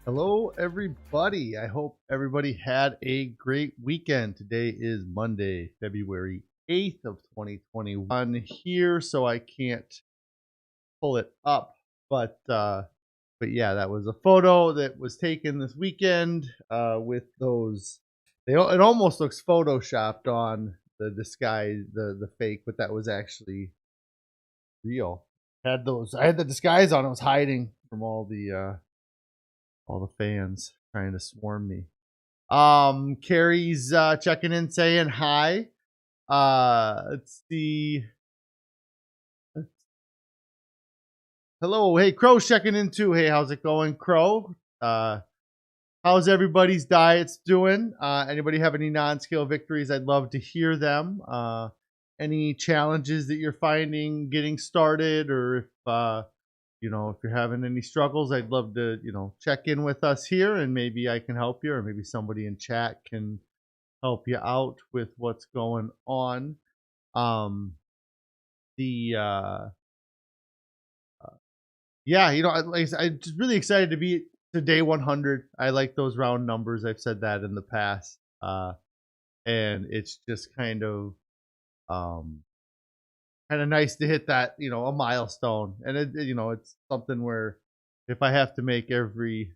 Hello, everybody. I hope everybody had a great weekend. Today is Monday, February 8th of 2021 here, so I can't pull it up. But yeah, that was a photo that was taken this weekend with those. It almost looks photoshopped on the disguise, the fake, but that was actually real. Had those. I had the disguise on. I was hiding from all the fans trying to swarm me. Carrie's checking in saying hi. Let's see. Hello, hey, Crow's checking in too. Hey, how's it going, Crow? How's everybody's diets doing? Anybody have any non-scale victories? I'd love to hear them. Any challenges that you're finding getting started, or if you're having any struggles, I'd love to check in with us here, and maybe I can help you, or maybe somebody in chat can help you out with what's going on. Um, the Yeah, I'm just really excited to be to day 100. I like those round numbers. I've said that in the past, and it's just um, kind of nice to hit that, a milestone. And it's something where if I have to make every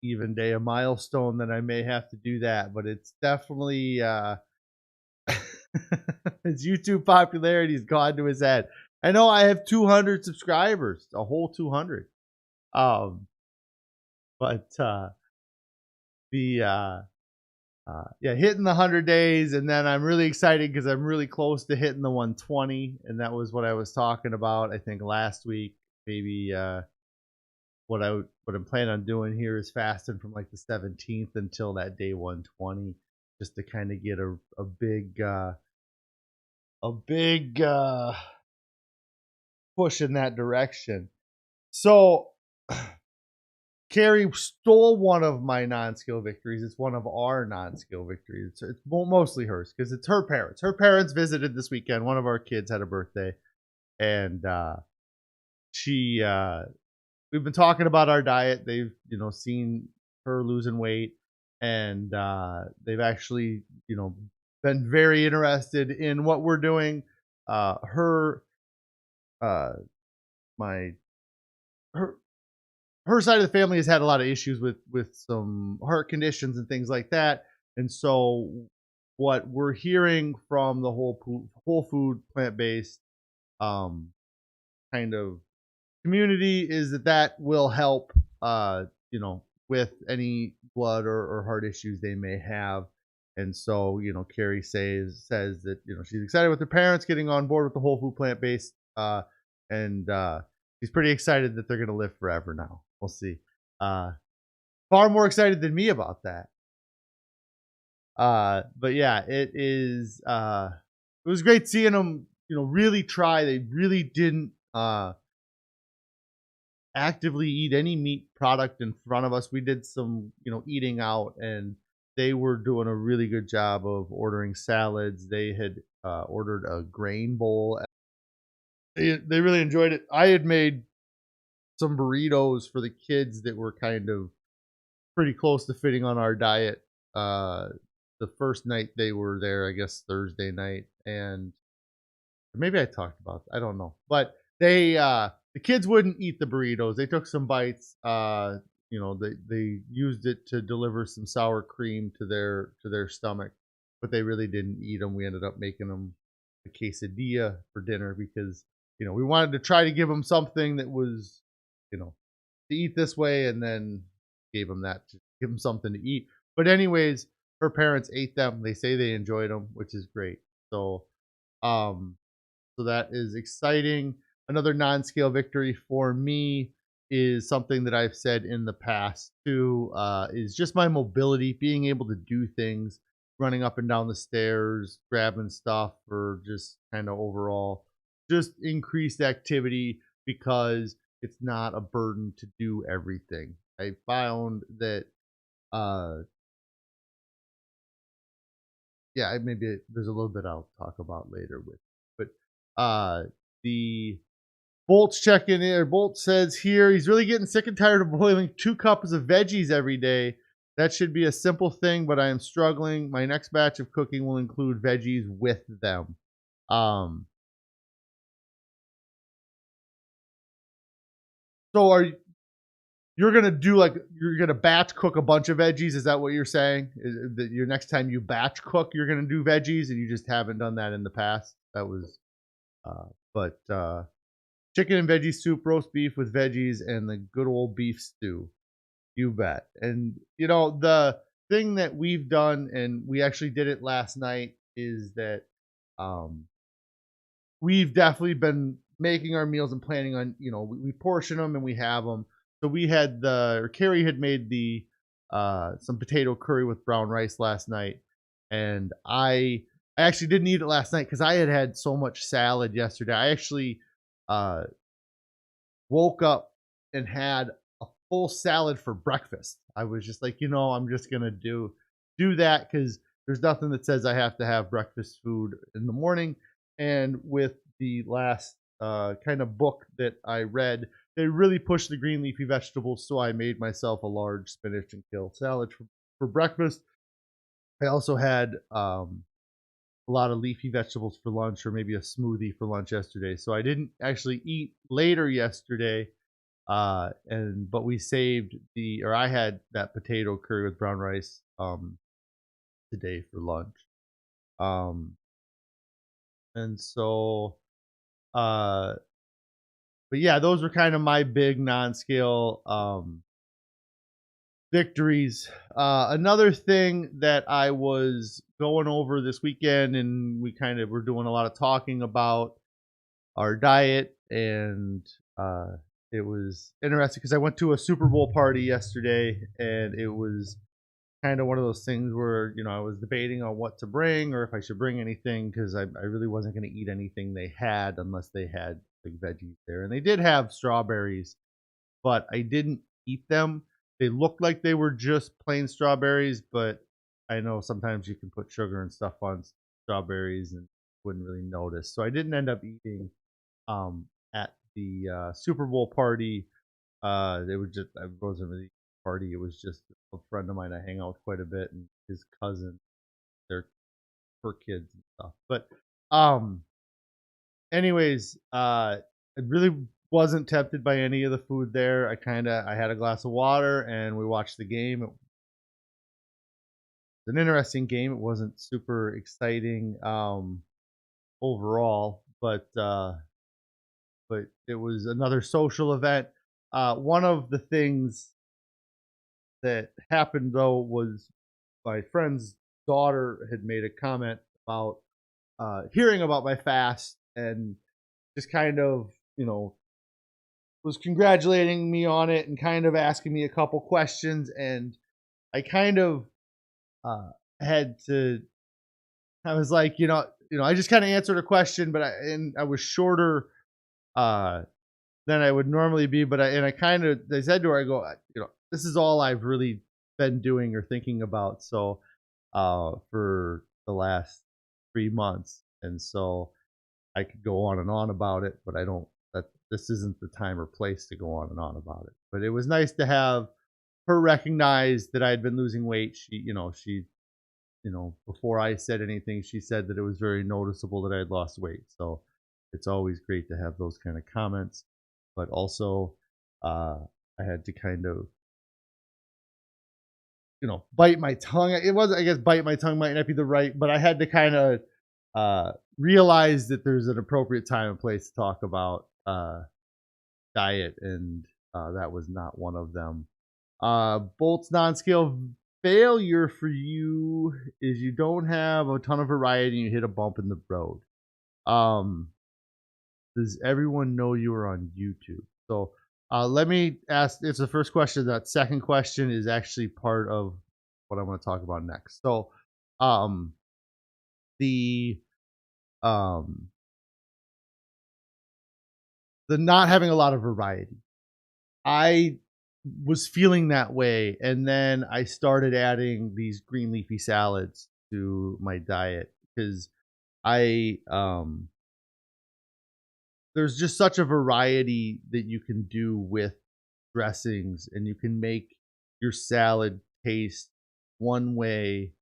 even day a milestone, then I may have to do that. But it's definitely his YouTube popularity has gone to his head. I know I have 200 subscribers, a whole 200. Um, but the yeah, hitting the 100 days, and then I'm really excited because I'm really close to hitting the 120, and that was what I was talking about. I think last week, maybe what I'm planning on doing here is fasting from like the 17th until that day 120, just to kind of get a big push in that direction. So Carrie stole one of my non-skill victories. It's one of our non-skill victories. It's mostly hers because it's her parents. Her parents visited this weekend. One of our kids had a birthday, and she we've been talking about our diet. They've seen her losing weight, and they've actually been very interested in what we're doing. Her uh my her her side of the family has had a lot of issues with some heart conditions and things like that. And so what we're hearing from the whole food plant based um, kind of community is that will help with any blood or heart issues they may have. And so Carrie says that she's excited with her parents getting on board with the whole food plant based and she's pretty excited that they're going to live forever now. We'll see. uh Far more excited than me about that. But yeah, it was great seeing them, really try. They really didn't actively eat any meat product in front of us. We did some, eating out, and they were doing a really good job of ordering salads. They had ordered a grain bowl. They really enjoyed it. I had made some burritos for the kids that were kind of pretty close to fitting on our diet. Uh, the first night they were there, I guess Thursday night, and maybe I talked about. I don't know, but the kids wouldn't eat the burritos. They took some bites. They used it to deliver some sour cream to their stomach, but they really didn't eat them. We ended up making them a quesadilla for dinner because we wanted to try to give them something that was you know to eat this way, and then gave them that to give them something to eat. But anyways, her parents ate them. They say they enjoyed them, which is great. So, um, so that is exciting. Another non-scale victory for me is something that I've said in the past too. Is just my mobility, being able to do things, running up and down the stairs, grabbing stuff, or just kind of overall just increased activity because it's not a burden to do everything. I found that uh yeah, maybe there's a little bit I'll talk about later with, but the Bolt's checking in. Or Bolt says here he's really getting sick and tired of boiling 2 cups of veggies every day. That should be a simple thing, but I am struggling. My next batch of cooking will include veggies with them. Um, so you're gonna do like you're gonna batch cook a bunch of veggies? Is that what you're saying? Is that your next time you batch cook, you're gonna do veggies, and you just haven't done that in the past? That was, but chicken and veggie soup, roast beef with veggies, and the good old beef stew. You bet. And the thing that we've done, and we actually did it last night, is that um, we've definitely been making our meals and planning on, we portion them and we have them. So we had or Carrie had made the some potato curry with brown rice last night, and I actually didn't eat it last night because I had so much salad yesterday. I actually uh, woke up and had a full salad for breakfast. I was just like, I'm just gonna do that because there's nothing that says I have to have breakfast food in the morning. And with the last kind of book that I read, they really pushed the green leafy vegetables, so I made myself a large spinach and kale salad for breakfast. I also had a lot of leafy vegetables for lunch, or maybe a smoothie for lunch yesterday. So I didn't actually eat later yesterday, but we saved or I had that potato curry with brown rice today for lunch. Um, and so, uh, but yeah, those were kind of my big non-scale victories. Another thing that I was going over this weekend, and we kind of were doing a lot of talking about our diet, and uh, it was interesting because I went to a Super Bowl party yesterday, and it was kind of one of those things where I was debating on what to bring or if I should bring anything because I really wasn't going to eat anything they had unless they had big veggies there, and they did have strawberries, but I didn't eat them. They looked like they were just plain strawberries, but I know sometimes you can put sugar and stuff on strawberries and wouldn't really notice, so I didn't end up eating um, at the Super Bowl party. It was just I wasn't really a party. It was just a friend of mine I hang out with quite a bit, and his cousin, their her kids and stuff. But um, anyways, I really wasn't tempted by any of the food there. I had a glass of water and we watched the game. It was an interesting game. It wasn't super exciting overall, but it was another social event. One of the things that happened though was my friend's daughter had made a comment about hearing about my fast and just kind of was congratulating me on it and kind of asking me a couple questions, and I kind of uh, had to. I was like, I just kind of answered a question, but I was shorter uh, than I would normally be. But I said to her, I go, this is all I've really been doing or thinking about. So for the last 3 months, and so I could go on and on about it, but I don't. That this isn't the time or place to go on and on about it. But it was nice to have her recognize that I had been losing weight. Before I said anything, she said that it was very noticeable that I had lost weight. So it's always great to have those kind of comments. But also, I had to kind of, bite my tongue. It was, I guess, bite my tongue might not be the right, but I had to kind of realize that there's an appropriate time and place to talk about diet, and that was not one of them. Bolt's non-scale failure for you is you don't have a ton of variety and you hit a bump in the road. Um, does everyone know you are on YouTube? So let me ask. It's the first question. That second question is actually part of what I want to talk about next. So, um, the um, the not having a lot of variety. I was feeling that way, and then I started adding these green leafy salads to my diet because I there's just such a variety that you can do with dressings, and you can make your salad taste one way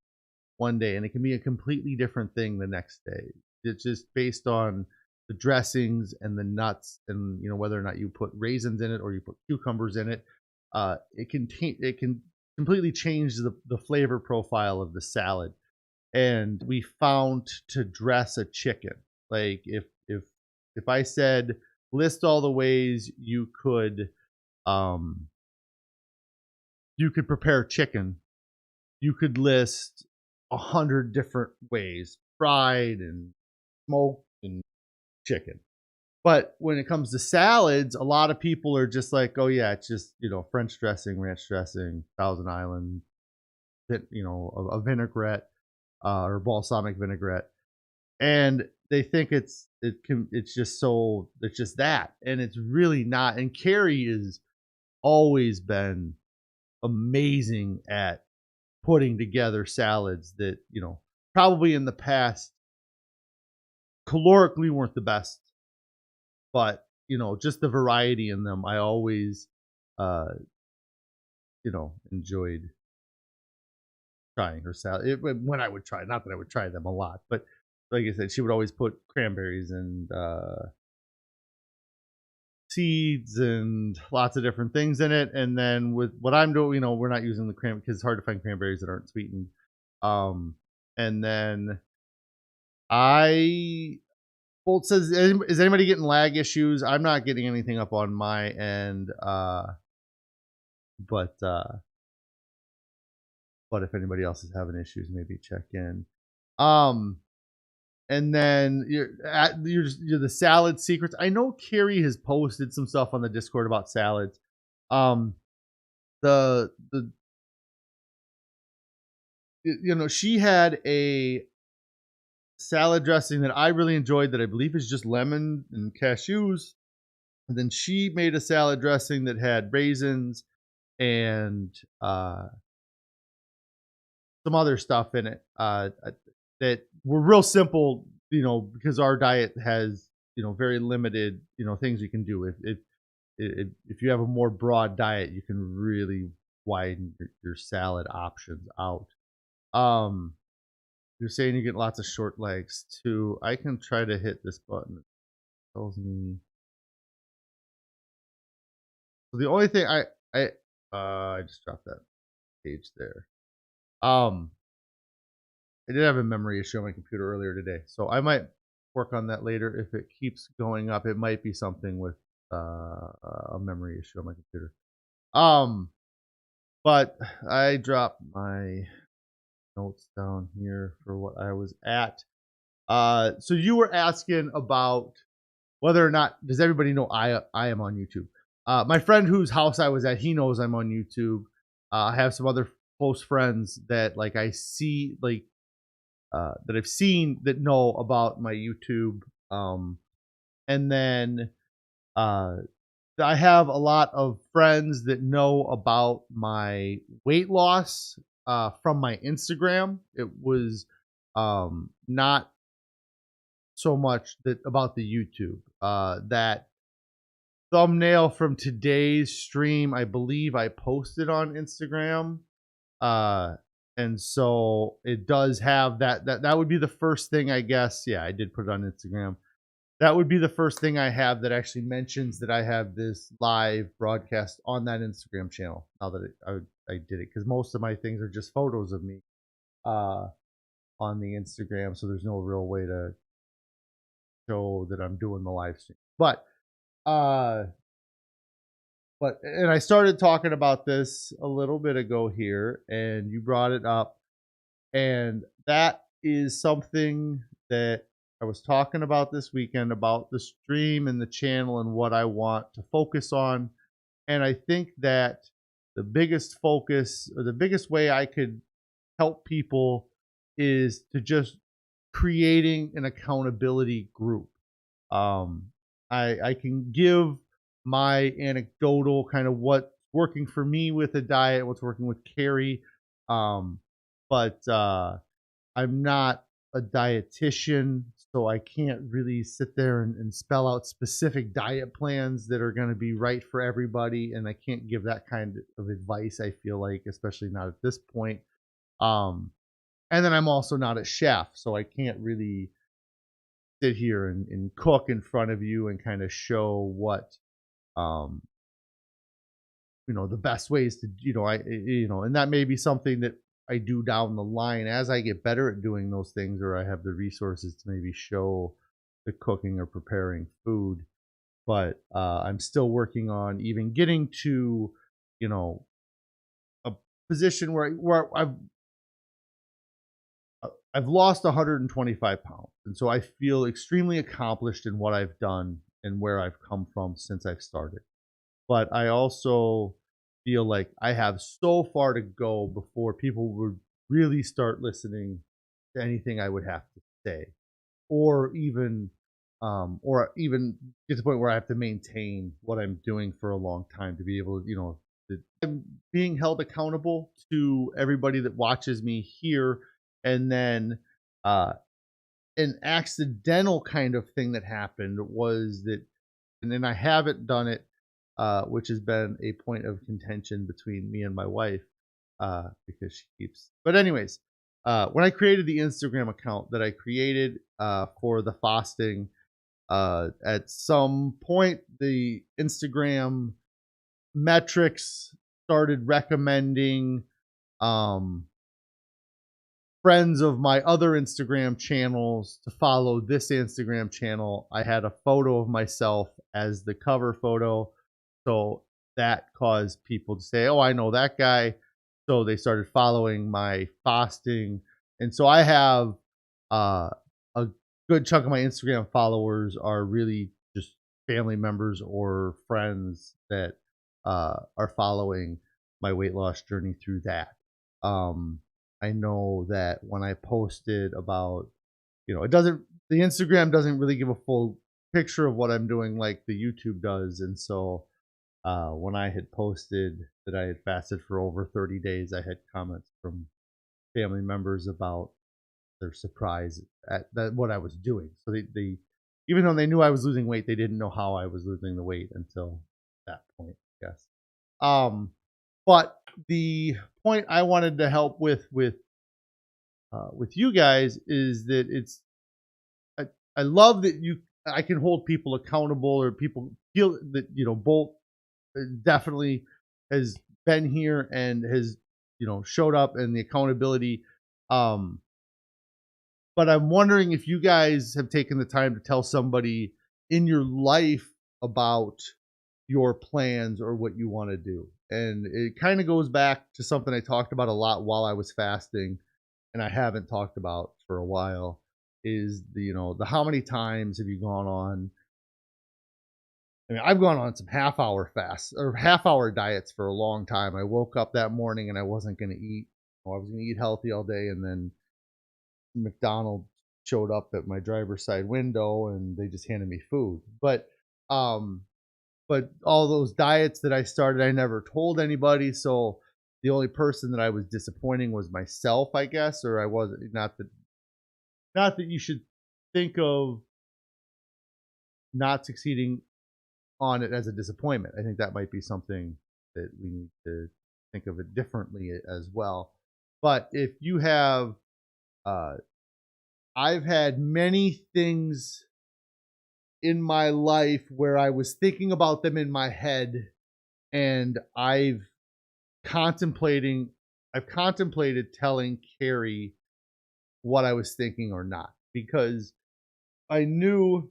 one day, and it can be a completely different thing the next day. It's just based on the dressings and the nuts, and whether or not you put raisins in it or you put cucumbers in it. It can completely change the flavor profile of the salad. And we found to dress a chicken, like if I said list all the ways um you could prepare chicken, you could list 100 different ways: fried and smoked and chicken. But when it comes to salads, a lot of people are just like, oh yeah, it's just French dressing, ranch dressing, Thousand Island, a vinaigrette, or balsamic vinaigrette, and they think it's just that, and it's really not. And Carrie has always been amazing at putting together salads that probably in the past calorically weren't the best, but just the variety in them, I always uh enjoyed trying her salad. When I would try, not that I would try them a lot, but like I said, she would always put cranberries and seeds and lots of different things in it. And then with what I'm doing, we're not using the cran because it's hard to find cranberries that aren't sweetened. Um, and then I Bolt says, is anybody getting lag issues? I'm not getting anything up on my end. But but if anybody else is having issues, maybe check in. Um, and then you're the salad secrets. I know Carrie has posted some stuff on the Discord about salads. Um, the she had a salad dressing that I really enjoyed that I believe is just lemon and cashews. And then she made a salad dressing that had raisins and some other stuff in it that were real simple, because our diet has very limited things you can do. If you have a more broad diet, you can really widen your salad options out. Um, you're saying you get lots of short legs too. I can try to hit this button. It tells me. So the only thing I just dropped that page there. I did have a memory issue on my computer earlier today, so I might work on that later. If it keeps going up, it might be something with a memory issue on my computer. Um, but I dropped my notes down here for what I was at. So you were asking about whether or not does everybody know I am on YouTube. My friend whose house I was at, he knows I'm on YouTube. I have some other close friends that like I see like that I've seen that know about my YouTube. And then uh, I have a lot of friends that know about my weight loss from my Instagram. It was not so much that about the YouTube. That thumbnail from today's stream, I believe I posted on Instagram. Uh, and so it does have that would be the first thing, I guess. Yeah, I did put it on Instagram. That would be the first thing I have that actually mentions that I have this live broadcast on that Instagram channel. Now that I did it, because most of my things are just photos of me uh, on the Instagram, so there's no real way to show that I'm doing the live stream. Uh, and I started talking about this a little bit ago here, and you brought it up, and that is something that I was talking about this weekend about the stream and the channel and what I want to focus on. And I think that the biggest focus or the biggest way I could help people is to just creating an accountability group. Um, I can give my anecdotal kind of what's working for me with the diet, what's working with Carrie, but I'm not a dietitian, so I can't really sit there and spell out specific diet plans that are going to be right for everybody. And I can't give that kind of advice, I feel like, especially not at this point. Um, and then I'm also not a chef, so I can't really sit here and cook in front of you and kind of show what um, the best ways to, and that may be something that I do down the line as I get better at doing those things, or I have the resources to maybe show the cooking or preparing food. But I'm still working on even getting to, you know, a position I've lost 125 pounds, and so I feel extremely accomplished in what I've done and where I've come from since I've started. But I also feel like I have so far to go before people would really start listening to anything I would have to say, or even get to the point where I have to maintain what I'm doing for a long time to be able to, I'm being held accountable to everybody that watches me here, and then uh, an accidental kind of thing that happened was that, and then I haven't done it, which has been a point of contention between me and my wife, because she keeps. But anyways, when I created the Instagram account that I created for the fasting, at some point the Instagram metrics started recommending um, friends of my other Instagram channels to follow this Instagram channel. I had a photo of myself as the cover photo. So that caused people to say, "Oh, I know that guy." So they started following my fasting. And so I have uh, a good chunk of my Instagram followers are really just family members or friends that are following my weight loss journey through that. Um, I know that when I posted about, it doesn't, the Instagram doesn't really give a full picture of what I'm doing like the YouTube does. And so when I had posted that I had fasted for over 30 days, I had comments from family members about their surprise at what I was doing. So they, even though they knew I was losing weight, they didn't know how I was losing the weight until that point, I guess. But the point I wanted to help with you guys is that I, I love that I can hold people accountable, or people feel that Bolt definitely has been here and has showed up, and the accountability. Um, but I'm wondering if you guys have taken the time to tell somebody in your life about your plans or what you want to do. And it kind of goes back to something I talked about a lot while I was fasting, and I haven't talked about for a while, is the how many times have you gone on? I mean, I've gone on some half-hour fasts or half-hour diets for a long time. I woke up that morning and I wasn't going to eat. I was going to eat healthy all day, and then McDonald's showed up at my driver's side window and they just handed me food. Um, but all those diets that I started, I never told anybody. So the only person that I was disappointing was myself, I guess, or I wasn't. Not that you should think of not succeeding on it as a disappointment. I think that might be something that we need to think of it differently as well. But if you have, uh, I've had many things in my life where I was thinking about them in my head, and contemplating, I've contemplated telling Carrie what I was thinking or not, because I knew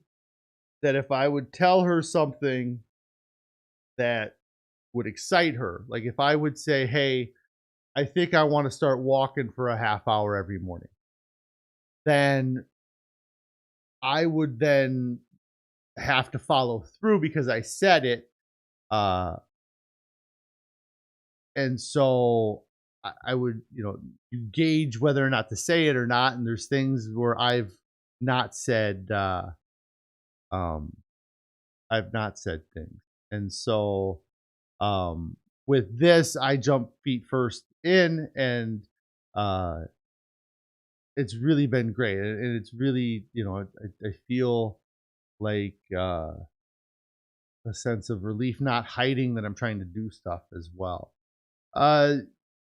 that if I would tell her something that would excite her, like if I would say, "Hey, I think I want to start walking for a half hour every morning," then I would then have to follow through because I said it. Uh, and so I would, you gauge whether or not to say it or not. And there's things where not said, um, I've not said things. And so, um, with this, I jump feet first in, and, uh, it's really been great, and it's really, I feel like a sense of relief, not hiding that I'm trying to do stuff as well. Uh,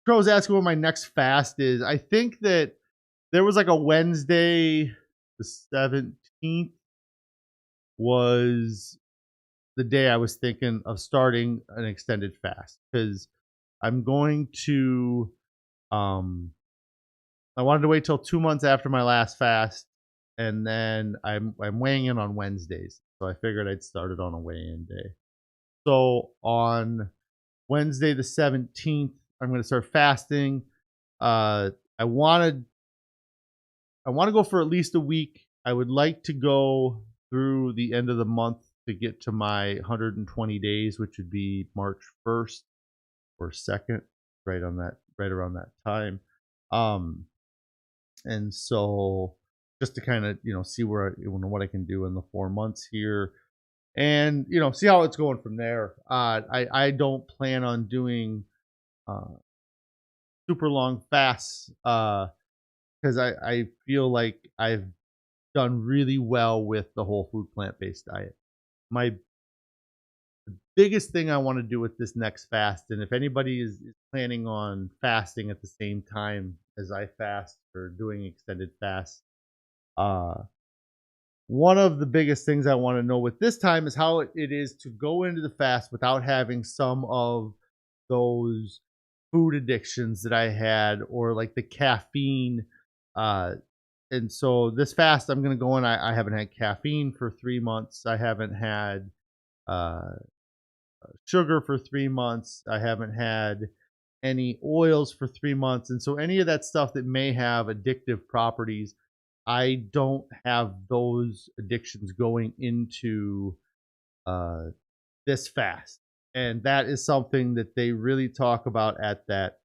Crow's asking what my next fast is. I think that there was like a Wednesday, the 17th was the day I was thinking of starting an extended fast because I'm going to um I wanted to wait till 2 months after my last fast, and then I'm weighing in on Wednesdays. So I figured I'd start it on a weigh-in day. So on Wednesday the 17th, I'm gonna start fasting. Uh I wanted I want to go for at least a week. I would like to go through the end of the month to get to my 120 days, which would be March 1st or 2nd, right around that time. Um, and so just to kind of, see what I can do in the 4 months here and, see how it's going from there. I don't plan on doing, uh, super long fasts, because I feel like I've done really well with the whole food plant-based diet. My biggest thing I want to do with this next fast, and if anybody is planning on fasting at the same time as I fast or doing extended fasts, uh, one of the biggest things I want to know with this time is how it is to go into the fast without having some of those food addictions that I had or like the caffeine. Uh, and so this fast, I'm going to go in. I haven't had caffeine for 3 months. I haven't had uh, sugar for 3 months. I haven't had any oils for 3 months. And so any of that stuff that may have addictive properties, I don't have those addictions going into uh, this fast. And that is something that they really talk about at that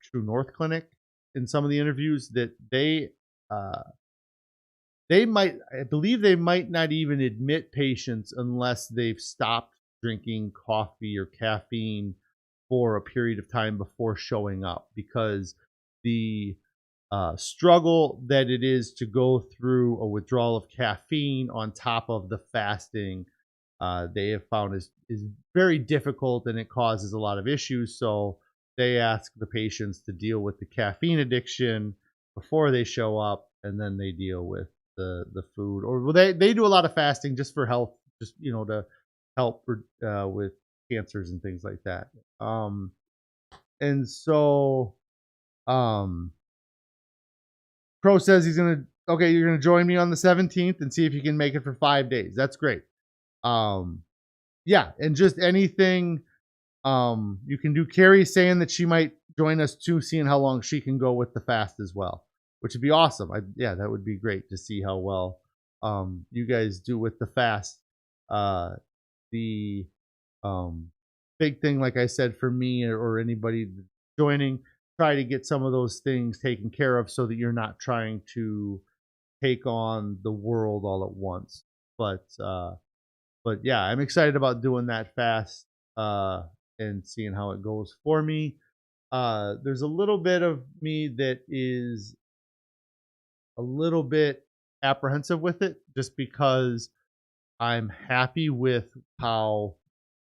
True North clinic in some of the interviews that uh, I believe they might not even admit patients unless they've stopped drinking coffee or caffeine for a period of time before showing up because the struggle that it is to go through a withdrawal of caffeine on top of the fasting, they have found is very difficult and it causes a lot of issues. So they ask the patients to deal with the caffeine addiction before they show up, and then they deal with the food. Or well, they do a lot of fasting just for health, just to help with cancers and things like that. And so um Crow says he's gonna okay, you're gonna join me on the 17th and see if you can make it for 5 days. That's great. Um, yeah, and just anything you can do. Carrie saying that she might join us too, seeing how long she can go with the fast as well, which would be awesome. Yeah, that would be great to see how well you guys do with the fast. The big thing, like I said, for me or anybody joining, try to get some of those things taken care of so that you're not trying to take on the world all at once. But yeah, I'm excited about doing that fast uh, and seeing how it goes for me. There's a little bit of me that is a little bit apprehensive with it, just because I'm happy with how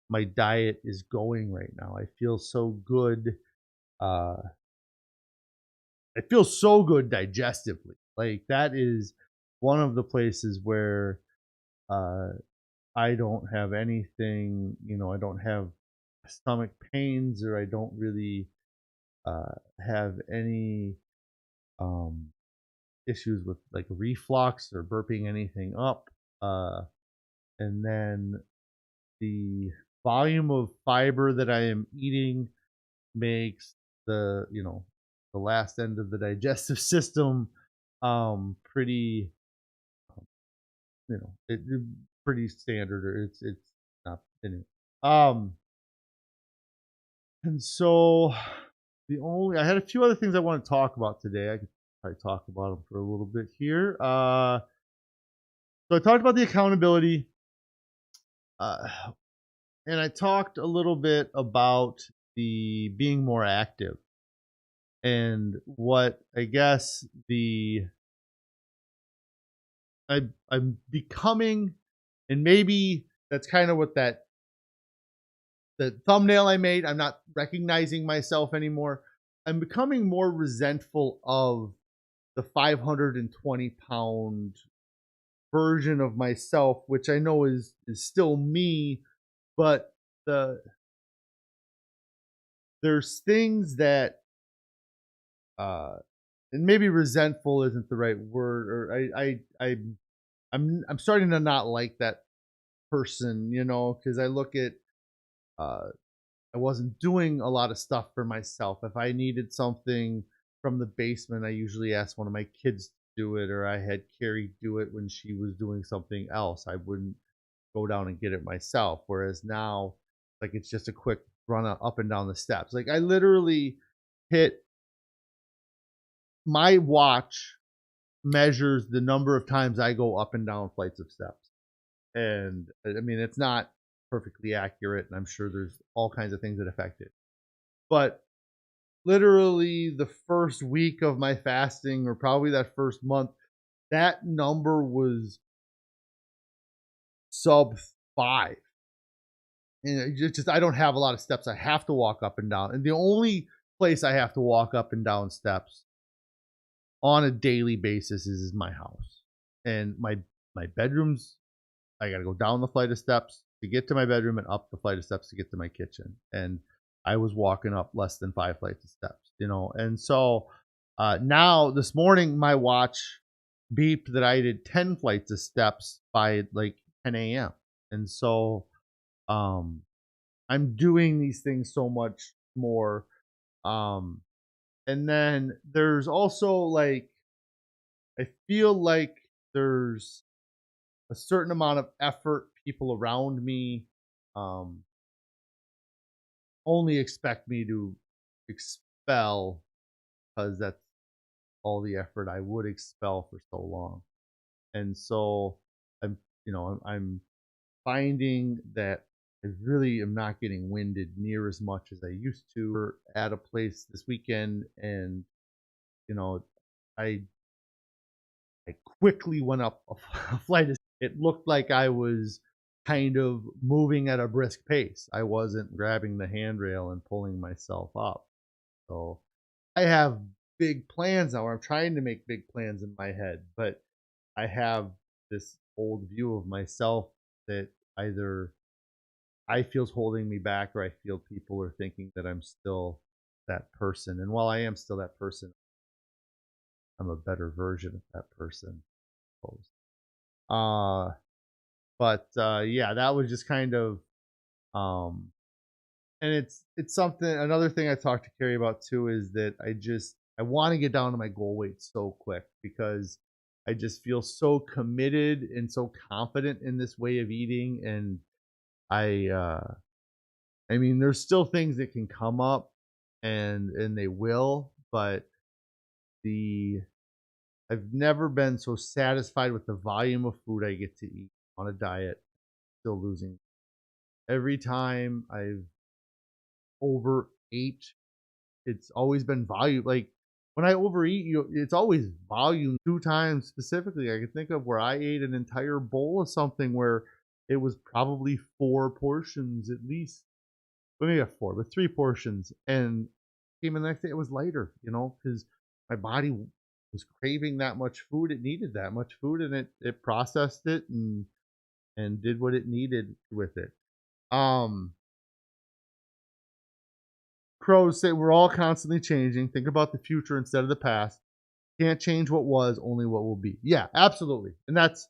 my diet is going right now. I feel so good. Uh, I feel so good digestively. Like that is one of the places where uh, I don't have anything, I don't have stomach pains or I don't really have any um, issues with like reflux or burping anything up. Uh, and then the volume of fiber that I am eating makes the last end of the digestive system pretty it pretty standard or it's not anyway. Um And so I had a few other things I want to talk about today. I could probably talk about them for a little bit here. So I talked about the accountability, uh, and I talked a little bit about the being more active. And what I guess I'm becoming, and maybe that's kind of what that the thumbnail I made, I'm not recognizing myself anymore. I'm becoming more resentful of the 520-pound version of myself, which I know is still me, but the there's things that uh and maybe resentful isn't the right word, or I'm starting to not like that person, because I look at uh I wasn't doing a lot of stuff for myself. If I needed something from the basement, I usually asked one of my kids to do it, or I had Carrie do it when she was doing something else. I wouldn't go down and get it myself. Whereas now, like, it's just a quick run up and down the steps. Like, I literally hit my watch measures the number of times I go up and down flights of steps. And I mean, it's not perfectly accurate, and I'm sure there's all kinds of things that affect it. But literally the first week of my fasting, or probably that first month, that number was sub 5. And just I don't have a lot of steps I have to walk up and down. And the only place I have to walk up and down steps on a daily basis is my house. And my bedroom's, I got to go down the flight of steps to get to my bedroom and up the flight of steps to get to my kitchen. And I was walking up less than 5 flights of steps. And so now this morning, my watch beeped that I did 10 flights of steps by like 10 a.m. And so um, I'm doing these things so much more. Um, and then there's also like, I feel like there's a certain amount of effort people around me um, only expect me to expel, because that's all the effort I would expel for so long. And so I'm, I'm finding that I really am not getting winded near as much as I used to. We're at a place this weekend, and you know, I I quickly went up a flight. It looked like I was kind of moving at a brisk pace. I wasn't grabbing the handrail and pulling myself up. So I have big plans now. I'm trying to make big plans in my head, but I have this old view of myself that either I feel's holding me back, or I feel people are thinking that I'm still that person. And while I am still that person, I'm a better version of that person. I suppose. Uh but yeah, that was just kind of um and it's something, another thing I talked to Carrie about too, is that I want to get down to my goal weight so quick, because I just feel so committed and so confident in this way of eating. And I mean, there's still things that can come up, and they will, but the I've never been so satisfied with the volume of food I get to eat on a diet. Still losing every time I've overate. It's always been volume. Like, when I overeat, it's always volume. 2 times specifically I can think of where I ate an entire bowl of something where it was probably 4 portions at least. Well, maybe not 4, but 3 portions. And came in the next day, it was lighter, because my body was craving that much food. It needed that much food, and it processed it and did what it needed with it. Um, Crows say we're all constantly changing. Think about the future instead of the past. Can't change what was, only what will be. Yeah, absolutely. And that's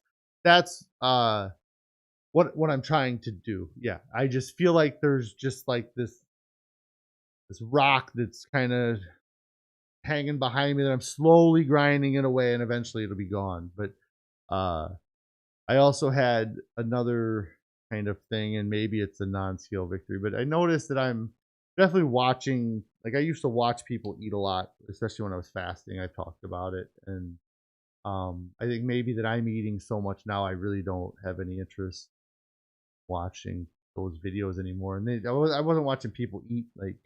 what I'm trying to do. Yeah. I just feel like there's just like this rock that's kind of hanging behind me that I'm slowly grinding it away, and eventually it'll be gone. But uh I also had another kind of thing, and maybe it's a non-scale victory, but I noticed that I'm definitely watching. Like, I used to watch people eat a lot, especially when I was fasting. I talked about it, and I think maybe that I'm eating so much now, I really don't have any interest watching those videos anymore. And I wasn't watching people eat like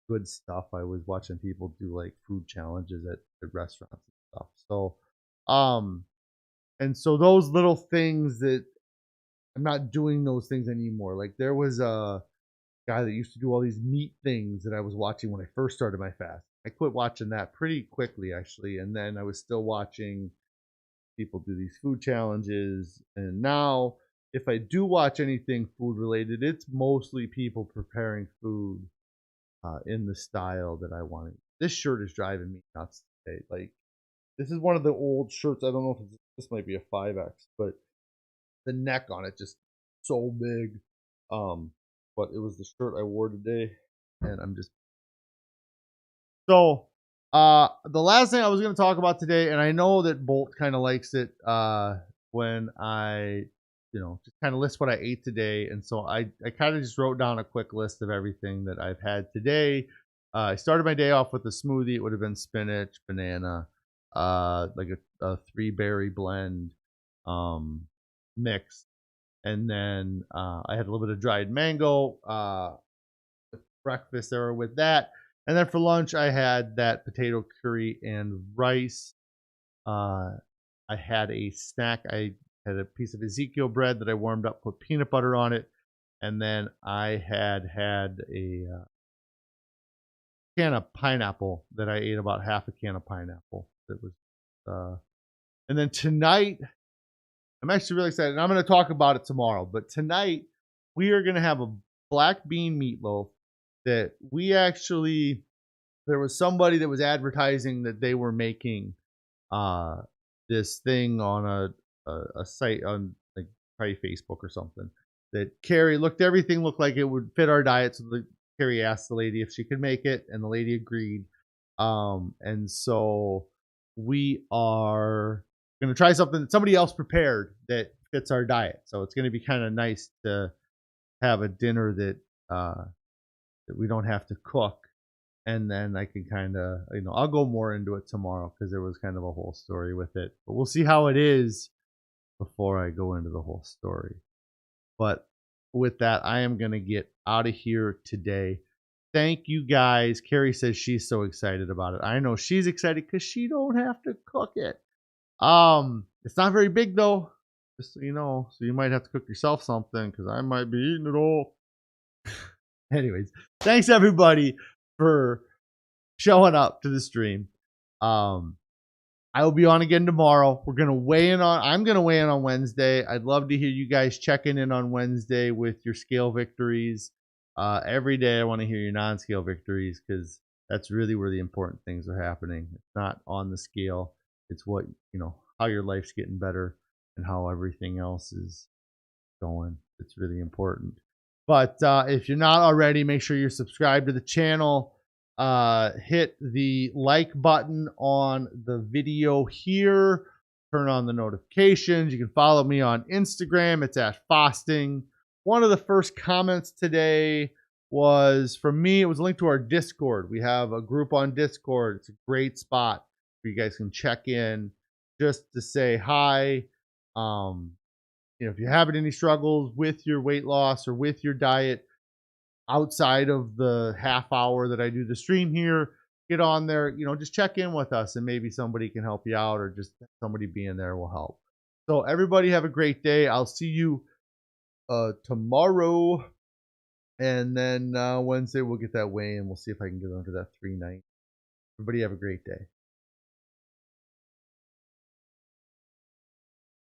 good stuff. I was watching people do like food challenges at restaurants and stuff. So, um, and so those little things that I'm not doing those things anymore. Like there was a guy that used to do all these meat things that I was watching when I first started my fast. I quit watching that pretty quickly actually, and then I was still watching people do these food challenges. And now, if I do watch anything food related, it's mostly people preparing food in the style that I want to. This shirt is driving me nuts today. Like, this is one of the old shirts. I don't know if this might be a 5X, but the neck on it just so big. Um, but it was the shirt I wore today, and I'm just so, the last thing I was going to talk about today, and I know that Bolt kind of likes it when I, just kind of list what I ate today. And so I kind of just wrote down a quick list of everything that I've had today. I started my day off with a smoothie. It would have been spinach, banana, like a 3-berry blend mix. And then I had a little bit of dried mango. Breakfast there with that. And then for lunch, I had that potato curry and rice. I had a snack. I had a piece of Ezekiel bread that I warmed up, put peanut butter on it. And then I had a can of pineapple that I ate about half a can of pineapple. That was, and then tonight, I'm actually really excited. And I'm going to talk about it tomorrow. But tonight, we are going to have a black bean meatloaf that we actually there was somebody that was advertising that they were making uh this thing on a site on like probably Facebook or something that Carrie looked everything looked like it would fit our diet. So Carrie asked the lady if she could make it, and the lady agreed. And so we are gonna try something that somebody else prepared that fits our diet. So it's gonna be kind of nice to have a dinner that we don't have to cook, and then I can kind of, I'll go more into it tomorrow because there was kind of a whole story with it. But we'll see how it is before I go into the whole story. But with that, I am going to get out of here today. Thank you guys. Carrie says she's so excited about it. I know she's excited because she don't have to cook it. It's not very big though, just so you know. So you might have to cook yourself something because I might be eating it all. Anyways, thanks everybody for showing up to the stream. Um, I will be on again tomorrow. I'm gonna weigh in on Wednesday. I'd love to hear you guys checking in on Wednesday with your scale victories. Every day I want to hear your non-scale victories because that's really where the important things are happening. It's not on the scale. It's what, how your life's getting better and how everything else is going. It's really important. But if you're not already, make sure you're subscribed to the channel. Hit the like button on the video here. Turn on the notifications. You can follow me on Instagram. It's at Fosting. One of the first comments today was from me. It was linked to our Discord. We have a group on Discord. It's a great spot where you guys can check in just to say hi. If you're having any struggles with your weight loss or with your diet outside of the half hour that I do the stream here, get on there, just check in with us and maybe somebody can help you out, or just somebody being there will help. So everybody have a great day. I'll see you tomorrow. And then Wednesday we'll get that weigh in. We'll see if I can get under that 390. Everybody have a great day.